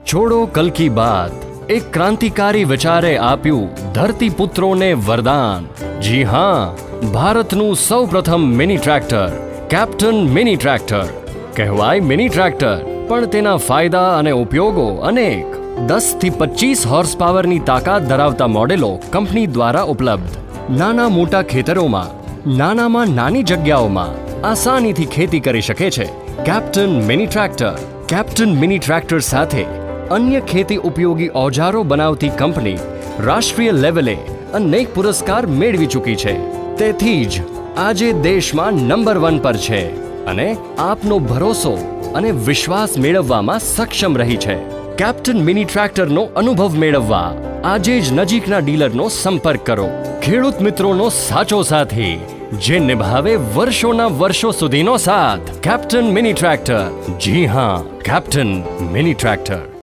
છોડો કલ કી બાત, એક ક્રાંતિકારી વિચારે આપ્યું ધરતીપુત્રોને વરદાન. જી હા, ભારતનું સૌપ્રથમ mini tractor captain mini tractor. કહેવાય મિની ટ્રેક્ટર, પણ તેના ફાયદા અને ઉપયોગો અનેક. 10 થી 25 હોર્સ પાવરની તાકાત ધરાવતા મોડેલો કંપની દ્વારા ઉપલબ્ધ. નાના મોટા ખેતરોમાં, નાનામાં નાની જગ્યાઓમાં આસાનીથી ખેતી કરી શકે છે captain mini tractor. Captain mini tractor સાથે અન્ય ખેતી ઉપયોગી ઓજારો બનાવતી કંપની રાષ્ટ્રીય લેવલે અનેક પુરસ્કાર મેળવી ચૂકી છે. તેથી જ આજે દેશમાં નંબર 1 પર છે અને આપનો ભરોસો અને વિશ્વાસ મેળવવામાં સક્ષમ રહી છે. કેપ્ટન મિની ટ્રેક્ટરનો અનુભવ મેળવવા આજે જ નજીકના ડીલરનો સંપર્ક કરો. ખેડૂત મિત્રોનો સાચો સાથી, જે નિભાવે વર્ષોના વર્ષો સુધીનો સાથ. Captain mini tractor. જી હા, કેપ્ટન મિની ટ્રેક્ટર.